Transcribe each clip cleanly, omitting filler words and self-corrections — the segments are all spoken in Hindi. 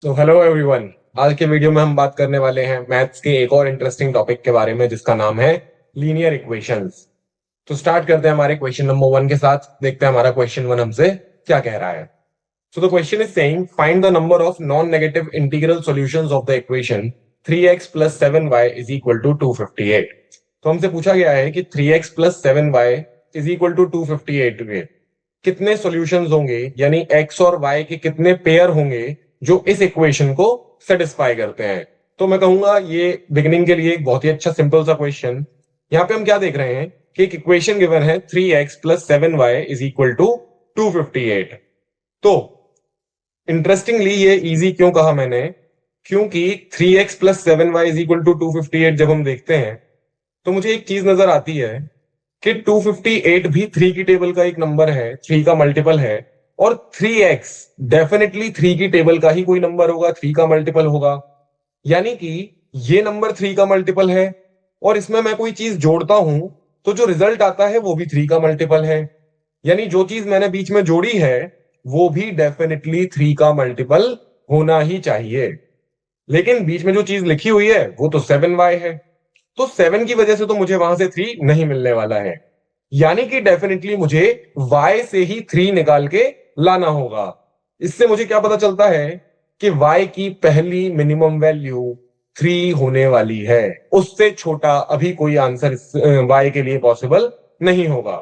तो हेलो एवरीवन। आज के वीडियो में हम बात करने वाले हैं मैथ्स के एक और इंटरेस्टिंग टॉपिक के बारे में जिसका नाम है लीनियर इक्वेशंस। तो स्टार्ट करते हैं हमारे क्वेश्चन नंबर 1 के साथ। देखते हैं हमारा क्वेश्चन 1 हमसे क्या कह रहा है। So the question is saying find the number of non negative integral solutions of the equation 3x plus 7y is equal to 258। तो हमसे पूछा गया है कि 3x plus 7y is equal to 258 के कितने सॉल्यूशंस होंगे, यानी x और y के कितने पेयर होंगे जो इस इक्वेशन को सेटिस्फाई करते हैं। तो मैं कहूंगा ये बिगिनिंग के लिए एक बहुत ही अच्छा सिंपल सा क्वेश्चन। यहां पे हम क्या देख रहे हैं कि एक इक्वेशन गिवन है 3x plus 7y is equal to 258। तो इंटरेस्टिंगली ये इजी क्यों कहा मैंने, क्योंकि 3x plus 7y is equal to 258 जब हम देखते हैं तो मुझे एक चीज नजर आती है कि 258 भी 3 की टेबल का एक नंबर है, 3 का मल्टीपल है। और 3x डेफिनेटली 3 की टेबल का ही कोई नंबर होगा, 3 का मल्टीपल होगा। यानी कि ये नंबर 3 का मल्टीपल है और इसमें मैं कोई चीज जोड़ता हूं तो जो रिजल्ट आता है वो भी 3 का मल्टीपल है। यानी जो चीज मैंने बीच में जोड़ी है वो भी डेफिनेटली 3 का मल्टीपल होना ही चाहिए। लेकिन बीच में जो चीज लिखी हुई है वो तो 7y है, तो 7 की वजह से तो मुझे वहां से 3 नहीं मिलने वाला है। यानी कि डेफिनेटली मुझे y से ही 3 निकाल के लाना होगा। इससे मुझे क्या पता चलता है कि y की पहली मिनिमम वैल्यू 3 होने वाली है। उससे छोटा अभी कोई आंसर y के लिए पॉसिबल नहीं होगा।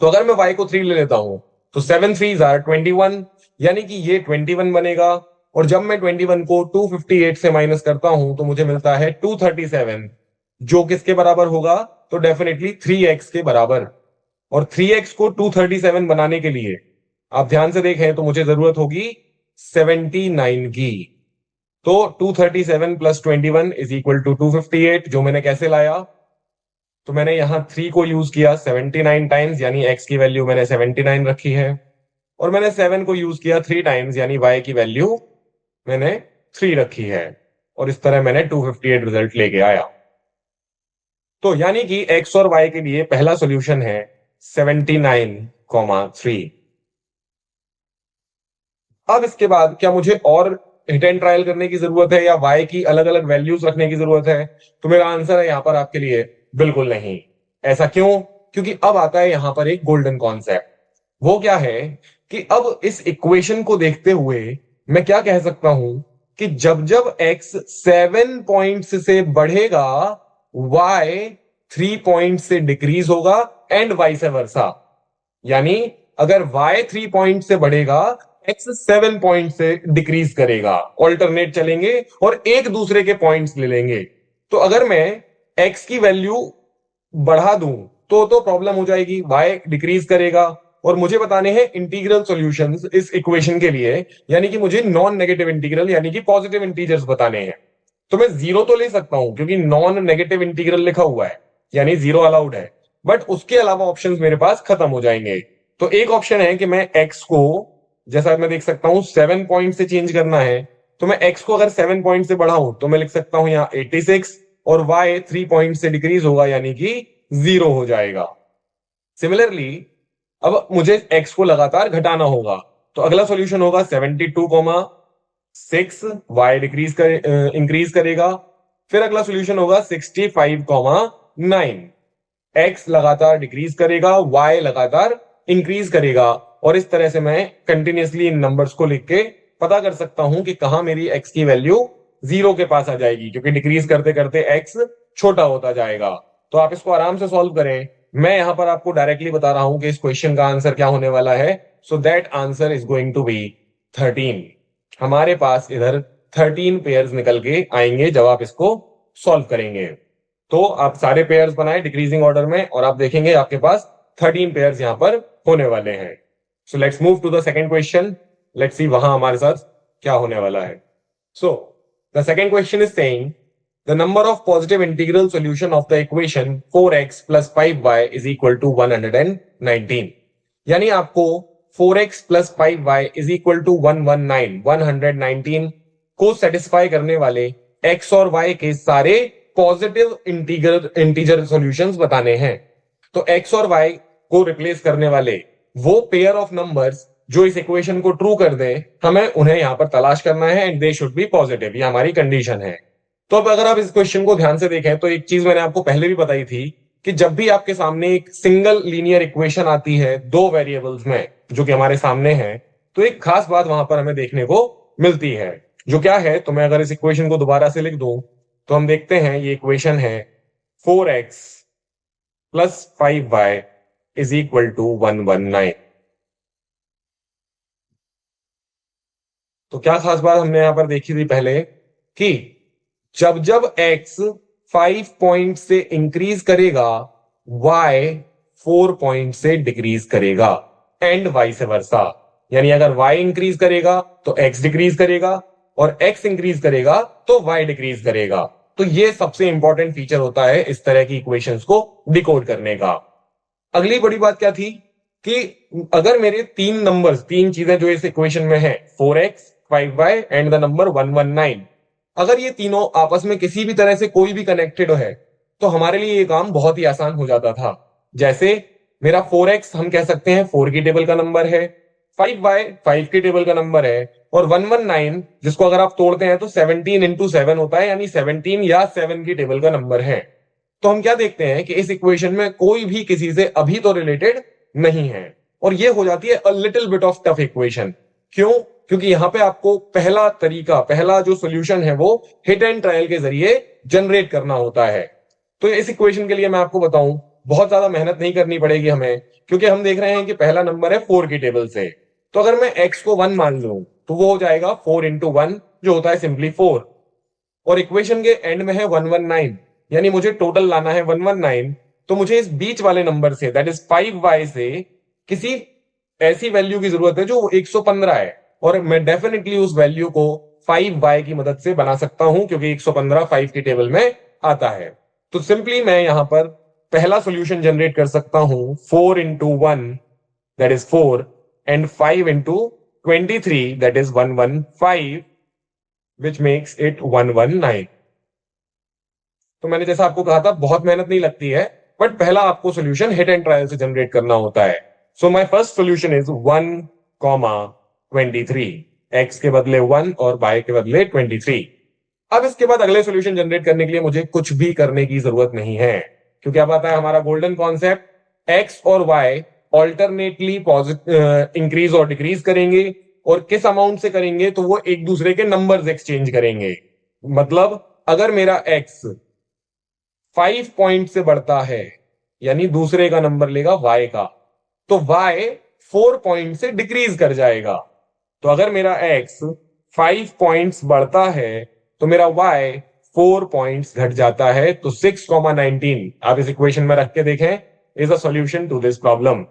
तो अगर मैं y को 3 ले लेता हूं तो 7 3 21, यानी कि ये 21 बनेगा। और जब मैं 21 को 258 से माइनस करता हूं तो मुझे मिलता है 237, जो किसके बराबर होगा, तो डेफिनेटली 3x के बराबर। और 3x को 237 बनाने के लिए आप ध्यान से देखें तो मुझे जरूरत होगी 79 की। तो 237 प्लस 21 इज इक्वल टू 258, जो मैंने कैसे लाया, तो मैंने यहां 3 को यूज किया 79 टाइम्स, यानी x की वैल्यू मैंने 79 रखी है। और मैंने 7 को यूज किया 3 टाइम्स, यानी y की वैल्यू मैंने 3 रखी है। और इस तरह मैंने 258 रिजल्ट लेके आया। तो यानी कि x और y के लिए पहला सॉल्यूशन है 79,3। अब इसके बाद क्या मुझे और हिट एंड ट्रायल करने की जरूरत है या y की अलग अलग वैल्यूज रखने की जरूरत है? तो मेरा आंसर है यहां पर आपके लिए बिल्कुल नहीं। ऐसा क्यों? क्योंकि अब आता है यहां पर एक गोल्डन कॉन्सेप्ट। वो क्या है कि अब इस इक्वेशन को देखते हुए मैं क्या कह सकता हूं कि जब जब x 7 पॉइंट्स से बढ़ेगा y 3 पॉइंट से डिक्रीज होगा एंड वाइस वर्सा। यानी अगर y 3 पॉइंट से बढ़ेगा, x 7 पॉइंट से डिक्रीज करेगा, ऑल्टरनेट चलेंगे और एक दूसरे के पॉइंट्स ले लेंगे। तो अगर मैं x की वैल्यू बढ़ा दूं तो प्रॉब्लम हो जाएगी, y डिक्रीज करेगा। और मुझे बताने हैं इंटीग्रल सॉल्यूशंस इस इक्वेशन के लिए, यानी कि मुझे नॉन नेगेटिव इंटीग्रल यानी कि पॉजिटिव इंटीजर्स बताने हैं। तो मैं जीरो तो ले सकता हूं क्योंकि नॉन नेगेटिव इंटीग्रल लिखा हुआ है, यानी जीरो अलाउड है। बट उसके अलावा ऑप्शंस मेरे पास खत्म हो जाएंगे। तो एक ऑप्शन है कि मैं x को, जैसा मैं देख सकता हूं 7 पॉइंट से चेंज करना है, तो मैं x को अगर 7 पॉइंट से बढ़ाऊं तो मैं लिख सकता हूं यहां 86, और y 3 पॉइंट से डिक्रीज होगा यानी कि 0 हो जाएगा। सिमिलरली अब मुझे x को लगातार घटाना होगा, तो अगला सॉल्यूशन होगा 72,6, y डिक्रीज कर इंक्रीज करेगा। फिर अगला सॉल्यूशन होगा 65,9, x लगातार डिक्रीज करेगा, y लगातार इंक्रीज करेगा। और इस तरह से मैं कंटिन्यूसली इन नंबर्स को लिख के पता कर सकता हूं कि कहां मेरी x की वैल्यू 0 के पास आ जाएगी, क्योंकि डिक्रीज करते करते x छोटा होता जाएगा। तो आप इसको आराम से सॉल्व करें। मैं यहां पर आपको डायरेक्टली बता रहा हूं कि इस क्वेश्चन का आंसर क्या होने वाला है। So that answer is going to be 13। हमारे पास इधर 13 पेयर्स निकल के आएंगे जब आप इसको सॉल्व करेंगे। तो आप सारे पेयर्स बनाए डिक्रीजिंग ऑर्डर में और आप देखेंगे आपके पास 13 पेयर्स यहां पर होने वाले हैं। So let's move to the second question. Let's see वहां हमारे साथ क्या होने वाला है। So the second question is saying the number of positive integral solution of the equation 4x plus 5y is equal to 119। यानी आपको 4x plus 5y is equal to 119 को सेटिस्फाई करने वाले x और y के सारे पॉजिटिव इंटीजर सॉल्यूशंस बताने हैं। तो x और y को रिप्लेस करने वाले वो पेयर ऑफ नंबर्स जो इस इक्वेशन को ट्रू कर दें, हमें उन्हें यहां पर तलाश करना है and they should be positive, ये हमारी कंडीशन है। तो अब अगर आप इस क्वेश्चन को ध्यान से देखें तो एक चीज मैंने आपको पहले भी बताई थी कि जब भी आपके सामने एक सिंगल लीनियर इक्वेशन आती है दो वेरिएबल्स में जो कि हमारे सामने है, तो एक खास बात वहां पर हमें देखने को मिलती है, जो क्या है, तो मैं अगर इस इक्वेशन को दोबारा से लिख दूं तो हम देखते हैं ये इक्वेशन है 4x plus 5y is equal to 119। तो क्या खास बात हमने यहां पर देखी थी पहले कि जब जब x 5 पॉइंट से इंक्रीज करेगा y 4 पॉइंट से डिक्रीज करेगा एंड वाइस वर्सा। यानी अगर y इंक्रीज करेगा तो x डिक्रीज करेगा और x इंक्रीज करेगा तो y डिक्रीज करेगा। तो ये सबसे इंपॉर्टेंट फीचर होता है इस तरह की इक्वेशंस को डिकोड करने का। अगली बड़ी बात क्या थी कि अगर मेरे तीन नंबर्स, तीन चीजें जो इस इक्वेशन में है 4x 5y and the number 119, अगर ये तीनों आपस में किसी भी तरह से कोई भी कनेक्टेड है तो हमारे लिए ये काम बहुत ही आसान हो जाता था। जैसे मेरा 4x हम कह सकते हैं 4 की टेबल का नंबर है, 5y 5 की टेबल का नंबर है और 119 जिसको अगर आप तोड़ते हैं तो 17 इंटू 7 होता है, यानी 17 या 7 की टेबल का नंबर है। तो हम क्या देखते हैं कि इस इक्वेशन में कोई भी किसी से अभी तो रिलेटेड नहीं है और ये हो जाती है a little bit of tough equation. क्यों? क्योंकि यहां पे आपको पहला तरीका, पहला जो सॉल्यूशन है वो हिट एंड ट्रायल के जरिए जनरेट करना होता है। तो इस इक्वेशन के लिए मैं आपको बताऊं बहुत ज्यादा मेहनत नहीं करनी पड़ेगी हमें, क्योंकि हम देख रहे हैं कि पहला नंबर है 4 की टेबल से। तो अगर मैं x को 1 मान लूं तो वो हो जाएगा 4 इंटू 1 जो होता है सिंपली 4, और इक्वेशन के एंड में है 119, यानी मुझे टोटल लाना है 119। तो मुझे इस बीच वाले number say that is 5y से किसी ऐसी वैल्यू की जरूरत है जो 115 है, और मैं डेफिनेटली उस वैल्यू को 5y की मदद से बना सकता हूं क्योंकि 115 5 की टेबल में आता है। तो सिंपली मैं यहां पर पहला सॉल्यूशन जनरेट कर सकता हूं 4 into 1 that is 4 and 5 into 23 that is 115 which makes it 119। तो मैंने जैसा आपको कहा था बहुत मेहनत नहीं लगती है, बट पहला आपको सॉल्यूशन हिट एंड ट्रायल से जनरेट करना होता है। So my first solution is 1 comma 23, x के बदले 1 और y के बदले 23। अब इसके बाद अगले सॉल्यूशन जनरेट करने के लिए मुझे कुछ भी करने की जरूरत नहीं है, क्योंकि अब आता है हमारा गोल्डन कॉन्सेप्ट, x और y ऑल्टरनेटली इंक्रीज और डिक्रीज करेंगे, और किस अमाउंट से करेंगे, तो वो एक दूसरे के नंबर्स एक्सचेंज करेंगे। मतलब अगर मेरा x 5 पॉइंट से बढ़ता है यानी दूसरे का नंबर लेगा y का, तो y 4 पॉइंट से डिक्रीज कर जाएगा। तो अगर मेरा x 5 पॉइंट्स बढ़ता है तो मेरा y 4 पॉइंट्स घट जाता है। तो 6,19 आप इस इक्वेशन में रख के देखें is a solution to this problem.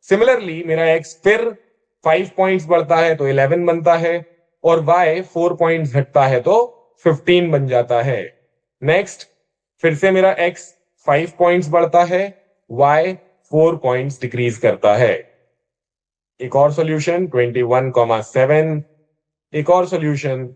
Similarly मेरा x फिर 5 पॉइंट्स बढ़ता है तो 11 बनता है, और y 4 पॉइंट्स घटता है तो 15 बन जाता है। नेक्स्ट फिर से मेरा x 5 पॉइंट्स बढ़ता है, y 4 पॉइंट्स डिक्रीज करता है। एक और सॉल्यूशन 21,7, एक और सॉल्यूशन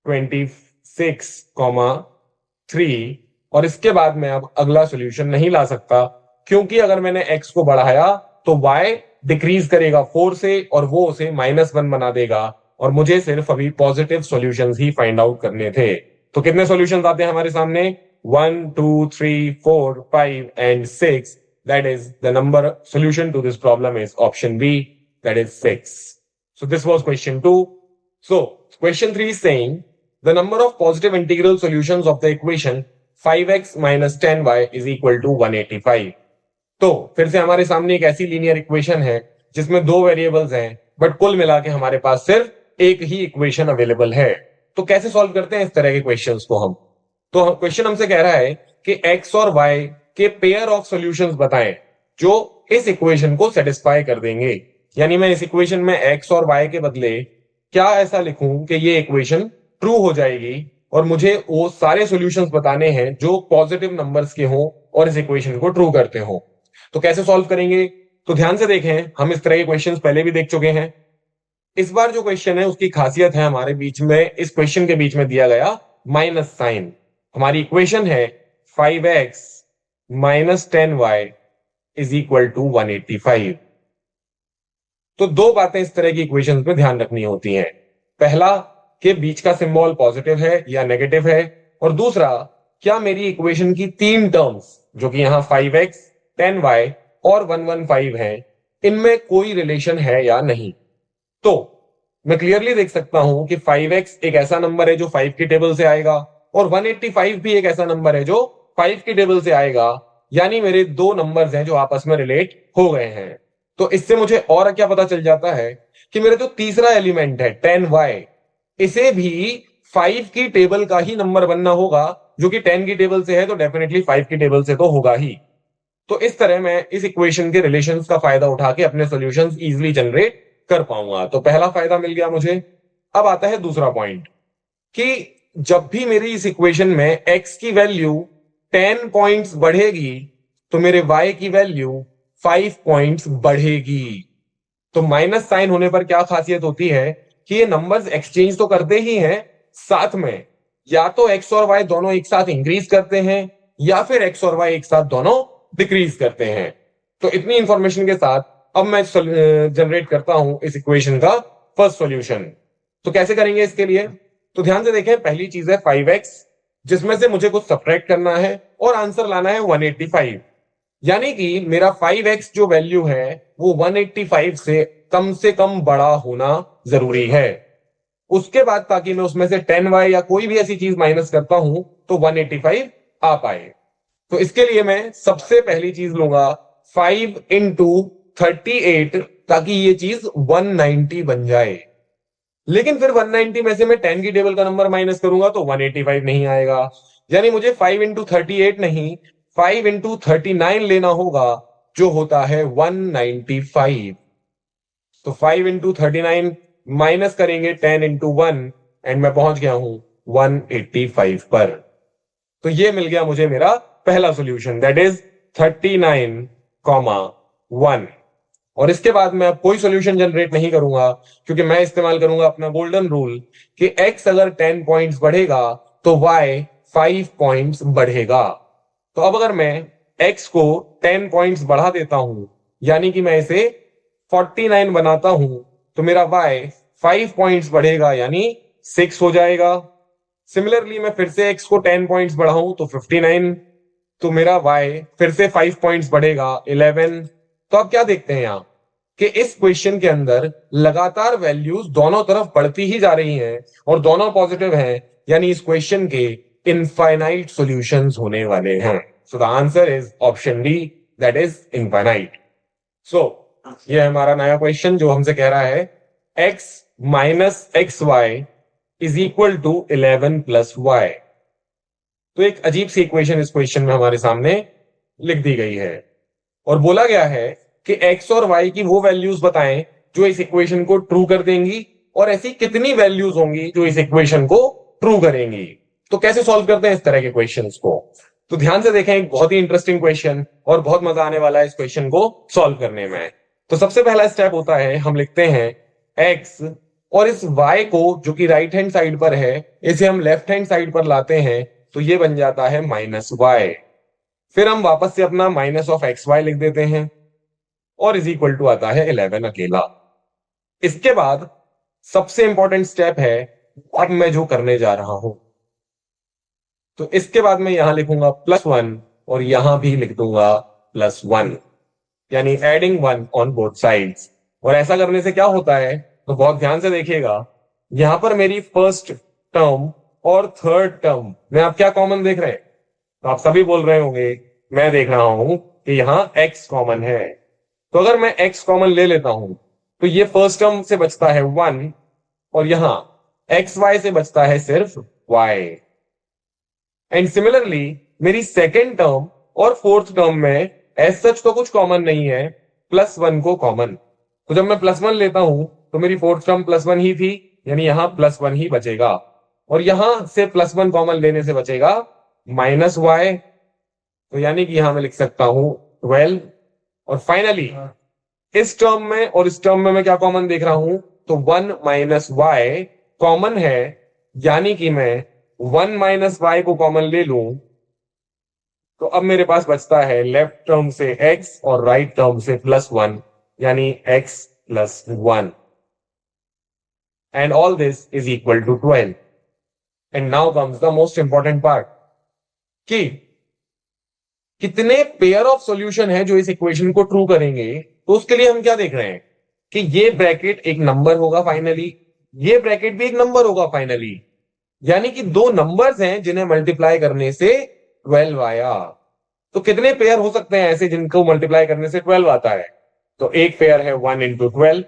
26,3, और इसके बाद मैं अब अगला सॉल्यूशन नहीं ला सकता, क्योंकि अगर मैंने x को बढ़ाया तो y डिक्रीज करेगा 4 से और वो उसे -1 बना देगा, और मुझे सिर्फ अभी पॉजिटिव सॉल्यूशंस ही फाइंड आउट करने थे। तो कितने सॉल्यूशंस आते हैं हमारे सामने? 1 2 3 4 5 and 6। That is the number solution to this problem is option B, that is 6। So this was question 2. So question 3 is saying the number of positive integral solutions of the equation 5x minus 10y is equal to 185. तो फिर से हमारे सामने एक ऐसी लीनियर इक्वेशन है जिसमें दो वेरिएबल्स हैं, बट कुल मिला के हमारे पास सिर्फ एक ही इक्वेशन अवेलेबल है। तो कैसे सॉल्व करते हैं इस तरह के क्वेश्चंस को हम? तो क्वेश्चन हमसे कह रहा है कि x और y के पेयर ऑफ सॉल्यूशंस बताएं जो इस इक्वेशन को सेटिस्फाई कर देंगे। यानी मैं इस इक्वेशन में x और y के बदले क्या ऐसा लिखूं कि ये इक्वेशन ट्रू हो जाएगी, और मुझे वो सारे सॉल्यूशंस बताने हैं जो पॉजिटिव नंबर्स के हों और इस इक्वेशन को ट्रू करते हों। तो कैसे सॉल्व करेंगे? तो ध्यान से देखें, हम इस तरह के क्वेश्चंस पहले भी देख चुके हैं। इस बार जो क्वेश्चन है उसकी खासियत है हमारे बीच में, इस क्वेश्चन के बीच में दिया गया माइनस साइन। हमारी इक्वेशन है 5x minus 10y is equal to 185। तो दो बातें इस तरह की इक्वेशंस में ध्यान रखनी होती हैं। पहला, कि बीच का सिंबल पॉजिटिव है या नेगेटिव है, और दूसरा, क्या मेरी इक्वेशन की तीन टर्म्स जो कि यहां 5x 10y और 115 है, इनमें कोई रिलेशन है या नहीं। तो मैं क्लियरली देख सकता हूं कि 5x एक ऐसा नंबर है जो 5 की टेबल से आएगा, और 185 भी एक ऐसा नंबर है जो 5 की टेबल से आएगा। यानी मेरे दो नंबर्स हैं जो आपस में रिलेट हो गए हैं। तो इससे मुझे और क्या पता चल जाता है कि मेरा जो तीसरा एलिमेंट है 10y, इसे भी 5 की टेबल का ही नंबर बनना होगा, जो कि 10 की टेबल से है तो डेफिनेटली 5 की टेबल से तो होगा ही। तो इस तरह मैं इस इक्वेशन के रिलेशंस का फायदा उठा के अपने सॉल्यूशंस इजीली जनरेट कर पाऊंगा। तो पहला फायदा मिल गया मुझे। अब आता है दूसरा पॉइंट, कि जब भी मेरी इस इक्वेशन में x की वैल्यू 10 पॉइंट्स बढ़ेगी तो मेरे y की वैल्यू 5 पॉइंट्स बढ़ेगी। तो माइनस साइन होने पर क्या खासियत होती है कि ये नंबर्स एक्सचेंज तो करते ही हैं, साथ में या तो x और y दोनों एक साथ इंक्रीज करते हैं या फिर x और y एक साथ दोनों डिक्रीज करते हैं। तो इतनी इंफॉर्मेशन के साथ अब मैं जनरेट करता हूं इस इक्वेशन का फर्स्ट सॉल्यूशन। तो कैसे करेंगे इसके लिए? तो ध्यान से देखें, पहली चीज है 5x, जिसमें से मुझे कुछ सब्ट्रैक्ट करना है और आंसर लाना है 185। यानी कि मेरा 5x जो वैल्यू है वो 185 से कम बड़ा होना जरूरी है। उसके बाद ताकि मैं उसमें से 10y या कोई भी ऐसी चीज माइनस करता हूं तो 185 आ पाए। तो इसके लिए मैं सबसे पहली चीज लूंगा 5 इंटू 38, ताकि ये चीज 190 बन जाए। लेकिन फिर 190 में से मैं 10 की टेबल का नंबर माइनस करूंगा तो 185 नहीं आएगा। यानी मुझे 5 इंटू 38 नहीं, 5 इंटू 39 लेना होगा, जो होता है 195। तो 5 इंटू 39 माइनस करेंगे 10 इंटू 1 एंड मैं पहुंच गया हूं 185 पर। तो ये मिल गया मुझे मेरा पहला सॉल्यूशन, दैट इज 39,1। और इसके बाद मैं अब कोई सॉल्यूशन जनरेट नहीं करूंगा, क्योंकि मैं इस्तेमाल करूंगा अपना गोल्डन रूल कि x अगर 10 पॉइंट्स बढ़ेगा तो y 5 पॉइंट्स बढ़ेगा। तो अब अगर मैं x को 10 पॉइंट्स बढ़ा देता हूं, यानी कि मैं इसे 49 बनाता हूं, तो मेरा y 5 पॉइंट्स बढ़ेगा, यानी 6 हो जाएगा। सिमिलरली मैं फिर से x को 10 पॉइंट्स बढ़ाऊं तो 59, तो मेरा y फिर से 5 पॉइंट्स बढ़ेगा 11। तो अब क्या देखते हैं यहां कि इस क्वेश्चन के अंदर लगातार वैल्यूज दोनों तरफ बढ़ती ही जा रही हैं और दोनों पॉजिटिव हैं, यानी इस क्वेश्चन के इनफाइनाइट सॉल्यूशंस होने वाले हैं। So the answer is option D, that is infinite. So ये हमारा नया क्वेश्चन जो हमसे कह रहा है x minus x y is equal to 11 plus y. तो एक अजीब सी इक्वेशन इस क्वेश्चन में हमारे सामने लिख दी गई है और बोला गया है कि x और y की वो वैल्यूज बताएं जो इस इक्वेशन को ट्रू कर देंगी, और ऐसी कितनी वैल्यूज होंगी जो इस इक्वेशन को ट्रू करेंगी। तो कैसे सॉल्व करते हैं इस तरह के क्वेश्चंस को? तो ध्यान से देखें, एक बहुत ही इंटरेस्टिंग क्वेश्चन और बहुत मजा आने वाला है इस क्वेश्चन को सॉल्व करने में। तो सबसे पहला स्टेप होता है, हम लिखते हैं x और इस y को जो कि राइट हैंड साइड पर है इसे हम लेफ्ट हैंड साइड पर लाते हैं, तो ये बन जाता है माइनस वाई। फिर हम वापस से अपना माइनस ऑफ एक्स वाई लिख देते हैं और इज इक्वल टू आता है 11 अकेला। इसके बाद सबसे इंपॉर्टेंट स्टेप है अब मैं जो करने जा रहा हूं। तो इसके बाद मैं यहां लिखूंगा +1 और यहां भी लिख दूंगा +1, यानी एडिंग 1 ऑन बोथ साइड्स। और ऐसा करने से क्या होता है, तो बहुत ध्यान से देखिएगा, यहां पर मेरी फर्स्ट टर्म और थर्ड टर्म में आप क्या कॉमन देख रहे हैं? तो आप सभी बोल रहे होंगे, मैं देख रहा हूं कि यहां x कॉमन है। तो अगर मैं x कॉमन ले लेता हूं तो ये फर्स्ट टर्म से बचता है 1 और यहां एक्स वाई से बचता है सिर्फ y। एंड सिमिलरली मेरी सेकेंड टर्म और फोर्थ टर्म में एज सच तो कुछ कॉमन नहीं है, +1 को कॉमन। तो जब मैं +1 लेता हूं तो मेरी फोर्थ टर्म +1 ही थी, यानी यहां +1 ही बचेगा, और यहां से +1 कॉमन लेने से बचेगा -y। तो यानी कि यहां मैं लिख सकता हूं 12। और फाइनली इस टर्म में और इस टर्म में मैं क्या कॉमन देख रहा हूं, तो 1 माइनस वाई कॉमन है, यानी कि मैं 1 माइनस वाई को कॉमन ले लूं तो अब मेरे पास बचता है लेफ्ट टर्म से x और राइट टर्म से +1, यानी x plus 1. And all this is equal to 12. And now comes the most important part. कि कितने पेयर ऑफ सॉल्यूशन है जो इस इक्वेशन को ट्रू करेंगे। तो उसके लिए हम क्या देख रहे हैं कि ये ब्रैकेट एक नंबर होगा फाइनली, ये ब्रैकेट भी एक नंबर होगा फाइनली, यानी कि दो नंबर्स हैं जिन्हें मल्टीप्लाई करने से 12 आया। तो कितने पेयर हो सकते हैं ऐसे जिनको मल्टीप्लाई करने से 12 आता है? तो एक पेयर है 1 इंटू 12,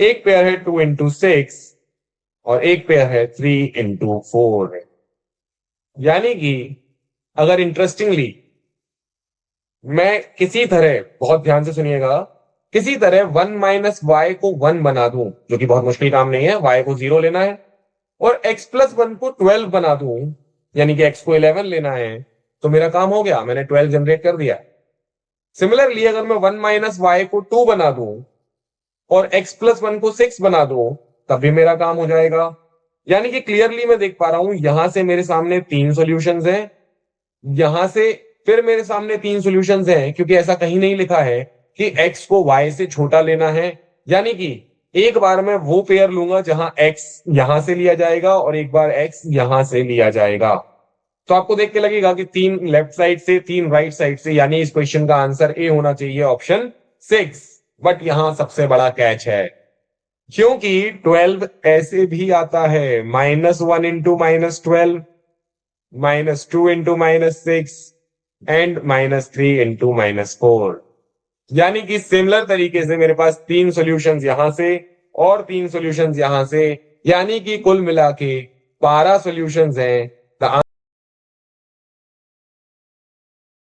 एक पेयर है 2 इंटू 6 और एक पेयर है 3 इंटू 4। यानी कि अगर इंटरेस्टिंगली मैं किसी तरह, बहुत ध्यान से सुनिएगा, किसी तरह 1 माइनस वाई को 1 बना दूं, जो कि बहुत मुश्किल काम नहीं है, वाई को 0 लेना है, और x प्लस 1 को 12 बना दूं, यानी कि x को 11 लेना है, तो मेरा काम हो गया, मैंने 12 जनरेट कर दिया। सिमिलरली अगर मैं 1 माइनस वाई को 2 बना दूं और x प्लस 1 को 6 बना दूं, तब भी मेरा काम हो जाएगा। यानी कि क्लियरली मैं देख पा रहा हूं यहां से मेरे सामने 3 सॉल्यूशंस हैं, यहां से फिर मेरे सामने 3 सॉल्यूशंस हैं, क्योंकि ऐसा कहीं नहीं लिखा है कि x को y से छोटा लेना है। यानी कि एक बार मैं वो पेयर लूंगा जहां x यहां से लिया जाएगा और एक बार x यहां से लिया जाएगा। तो आपको देख के लगेगा कि 3 लेफ्ट साइड से 3 राइट साइड से, यानी इस क्वेश्चन का आंसर ए होना चाहिए, ऑप्शन 6। बट यहां सबसे बड़ा कैच है, क्योंकि 12 ऐसे भी आता है, -1 इंटू -12, -2 इंटू -6 एंड -3 इंटू -4। यानी कि सिमिलर तरीके से मेरे पास 3 सॉल्यूशंस यहां से और 3 सॉल्यूशंस यहां से, यानी कि कुल मिला के 12 सॉल्यूशंस हैं